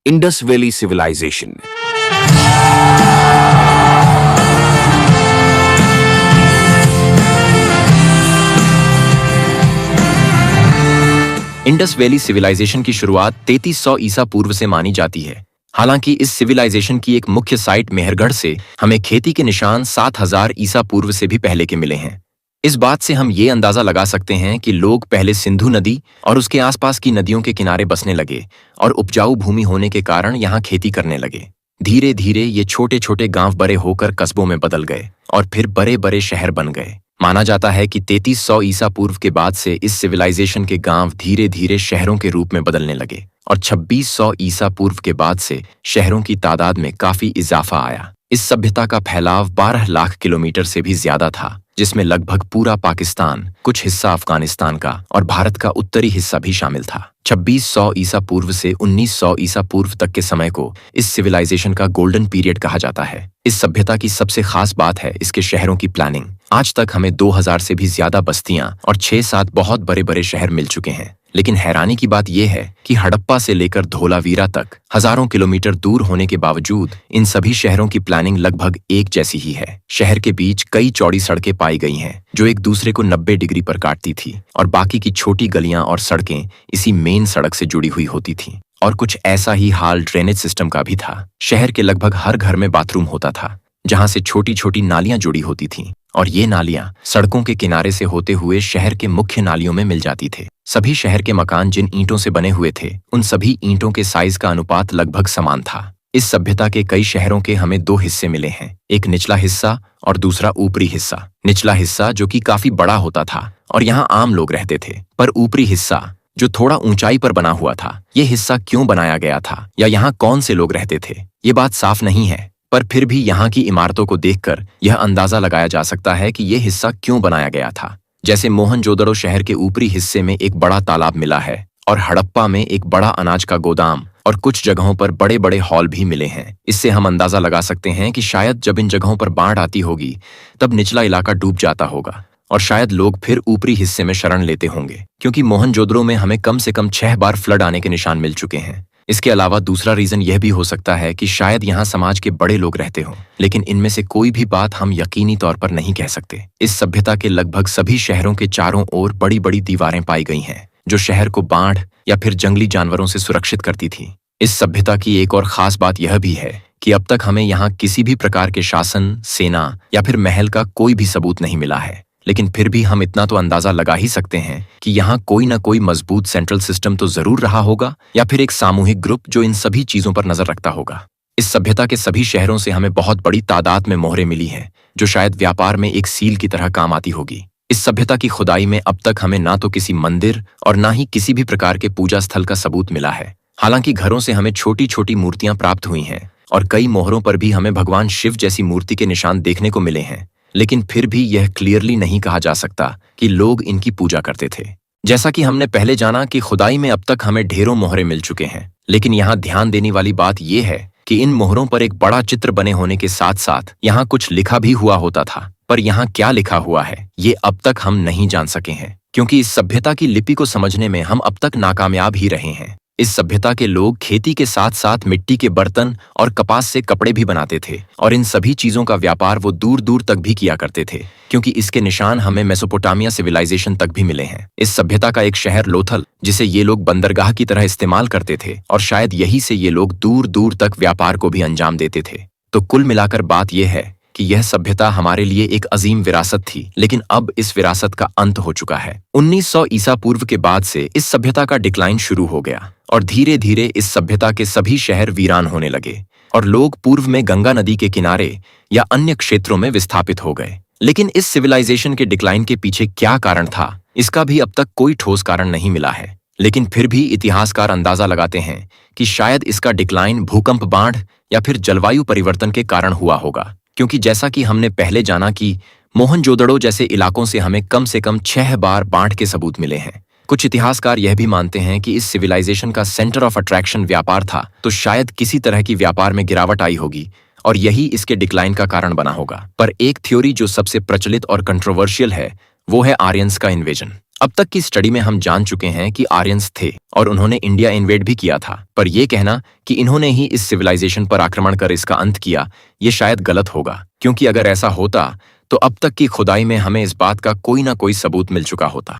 Indus valley civilisation. Indus valley civilisation की शुरुआत 3300 ईसा पूर्व से मानी जाती है। हालांकि इस सिविलाइजेशन की एक मुख्य साइट मेहरगढ़ से हमें खेती के निशान 7000 ईसा पूर्व से भी पहले के मिले हैं। इस बात से हम ये अंदाजा लगा सकते हैं कि लोग पहले सिंधु नदी और उसके आसपास की नदियों के किनारे बसने लगे और उपजाऊ भूमि होने के कारण यहाँ खेती करने लगे। धीरे धीरे ये छोटे छोटे गांव बड़े होकर कस्बों में बदल गए और फिर बड़े बड़े शहर बन गए। माना जाता है कि 3300 ईसा पूर्व के बाद से इस सिविलाइजेशन के गांव धीरे धीरे शहरों के रूप में बदलने लगे और 2600 ईसा पूर्व के बाद से शहरों की तादाद में काफी इजाफा आया। इस सभ्यता का फैलाव 12 लाख किलोमीटर से भी ज्यादा था, जिसमें लगभग पूरा पाकिस्तान, कुछ हिस्सा अफगानिस्तान का और भारत का उत्तरी हिस्सा भी शामिल था। 2600 ईसा पूर्व से 1900 ईसा पूर्व तक के समय को इस सिविलाइजेशन का गोल्डन पीरियड कहा जाता है। इस सभ्यता की सबसे खास बात है इसके शहरों की प्लानिंग। आज तक हमें 2000 से भी ज्यादा बस्तियां और 6-7 बहुत बड़े बड़े शहर मिल चुके हैं, लेकिन हैरानी की बात यह है कि हड़प्पा से लेकर धोलावीरा तक हजारों किलोमीटर दूर होने के बावजूद इन सभी शहरों की प्लानिंग लगभग एक जैसी ही है। शहर के बीच कई चौड़ी सड़कें पाई गई हैं जो एक दूसरे को 90 डिग्री पर काटती थी और बाकी की छोटी गलियां और सड़कें इसी मेन सड़क से जुड़ी हुई होती थीं। और कुछ ऐसा ही हाल ड्रेनेज सिस्टम का भी था। शहर के लगभग हर घर में बाथरूम होता था, जहां से छोटी छोटी नालियां जुड़ी होती थीं और ये नालियां सड़कों के किनारे से होते हुए शहर के मुख्य नालियों में मिल जाती थे। सभी शहर के मकान जिन ईंटों से बने हुए थे, उन सभी ईंटों के साइज का अनुपात लगभग समान था। इस सभ्यता के कई शहरों के हमें 2 हिस्से मिले हैं, एक निचला हिस्सा और दूसरा ऊपरी हिस्सा। निचला हिस्सा जो कि काफी बड़ा होता था और यहाँ आम लोग रहते थे, पर ऊपरी हिस्सा जो थोड़ा ऊंचाई पर बना हुआ था, ये हिस्सा क्यों बनाया गया था या यहाँ कौन से लोग रहते थे, ये बात साफ नहीं है। पर फिर भी यहाँ की इमारतों को देखकर यह अंदाजा लगाया जा सकता है कि यह हिस्सा क्यों बनाया गया था। जैसे मोहनजोदड़ो शहर के ऊपरी हिस्से में एक बड़ा तालाब मिला है और हड़प्पा में एक बड़ा अनाज का गोदाम और कुछ जगहों पर बड़े बड़े हॉल भी मिले हैं। इससे हम अंदाजा लगा सकते हैं कि शायद जब इन जगहों पर बाढ़ आती होगी तब निचला इलाका डूब जाता होगा और शायद लोग फिर ऊपरी हिस्से में शरण लेते होंगे, क्योंकि मोहनजोदड़ो में हमें कम से कम 6 बार फ्लड आने के निशान मिल चुके हैं। इसके अलावा दूसरा रीजन यह भी हो सकता है कि शायद यहाँ समाज के बड़े लोग रहते हों, लेकिन इनमें से कोई भी बात हम यकीनी तौर पर नहीं कह सकते। इस सभ्यता के लगभग सभी शहरों के चारों ओर बड़ी बड़ी दीवारें पाई गई हैं जो शहर को बाढ़ या फिर जंगली जानवरों से सुरक्षित करती थी। इस सभ्यता की एक और खास बात यह भी है कि अब तक हमें यहाँ किसी भी प्रकार के शासन, सेना या फिर महल का कोई भी सबूत नहीं मिला है, लेकिन फिर भी हम इतना तो अंदाजा लगा ही सकते हैं कि यहाँ कोई ना कोई मजबूत सेंट्रल सिस्टम तो जरूर रहा होगा या फिर एक सामूहिक ग्रुप जो इन सभी चीजों पर नजर रखता होगा। इस सभ्यता के सभी शहरों से हमें बहुत बड़ी तादाद में मोहरें मिली हैं जो शायद व्यापार में एक सील की तरह काम आती होगी। इस सभ्यता की खुदाई में अब तक हमें ना तो किसी मंदिर और ना ही किसी भी प्रकार के पूजा स्थल का सबूत मिला है। हालांकि घरों से हमें छोटी छोटी मूर्तियां प्राप्त हुई हैं और कई मोहरों पर भी हमें भगवान शिव जैसी मूर्ति के निशान देखने को मिले हैं, लेकिन फिर भी यह क्लियरली नहीं कहा जा सकता कि लोग इनकी पूजा करते थे। जैसा कि हमने पहले जाना कि खुदाई में अब तक हमें ढेरों मोहरे मिल चुके हैं, लेकिन यहाँ ध्यान देने वाली बात यह है कि इन मोहरों पर एक बड़ा चित्र बने होने के साथ साथ यहाँ कुछ लिखा भी हुआ होता था। पर यहाँ क्या लिखा हुआ है ये अब तक हम नहीं जान सके हैं, क्योंकि इस सभ्यता की लिपि को समझने में हम अब तक नाकामयाब ही रहे हैं। इस सभ्यता के लोग खेती के साथ साथ मिट्टी के बर्तन और कपास से कपड़े भी बनाते थे और इन सभी चीजों का व्यापार वो दूर दूर तक भी किया करते थे, क्योंकि इसके निशान हमें मेसोपोटामिया सिविलाइजेशन तक भी मिले हैं। इस सभ्यता का एक शहर लोथल, जिसे ये लोग बंदरगाह की तरह इस्तेमाल करते थे और शायद यही से ये लोग दूर दूर तक व्यापार को भी अंजाम देते थे। तो कुल मिलाकर बात यह है कि यह सभ्यता हमारे लिए एक अजीम विरासत थी, लेकिन अब इस विरासत का अंत हो चुका है। 1900 ईसा पूर्व के बाद से इस सभ्यता का डिक्लाइन शुरू हो गया और धीरे धीरे इस सभ्यता के सभी शहर वीरान होने लगे और लोग पूर्व में गंगा नदी के किनारे या अन्य क्षेत्रों में विस्थापित हो गए। लेकिन इस सिविलाइजेशन के डिक्लाइन के पीछे क्या कारण था, इसका भी अब तक कोई ठोस कारण नहीं मिला है। लेकिन फिर भी इतिहासकार अंदाजा लगाते हैं कि शायद इसका डिक्लाइन भूकंप, बाढ़ या फिर जलवायु परिवर्तन के कारण हुआ होगा, क्योंकि जैसा कि हमने पहले जाना कि मोहनजोदड़ो जैसे इलाकों से हमें कम से कम 6 बार बाढ़ के सबूत मिले हैं। कुछ इतिहासकार यह भी मानते हैं कि इस सिविलाइजेशन का सेंटर ऑफ अट्रैक्शन व्यापार था, तो शायद किसी तरह की व्यापार में गिरावट आई होगी और यही इसके डिक्लाइन का कारण बना होगा। पर एक थ्योरी जो सबसे प्रचलित और कंट्रोवर्शियल है वो है आर्यंस का इन्वेजन। अब तक की स्टडी में हम जान चुके हैं कि आर्यंस थे और उन्होंने इंडिया इन्वेड भी किया था, पर यह कहना कि इन्होंने ही इस सिविलाइजेशन पर आक्रमण कर इसका अंत किया, ये शायद गलत होगा, क्योंकि अगर ऐसा होता तो अब तक की खुदाई में हमें इस बात का कोई ना कोई सबूत मिल चुका होता।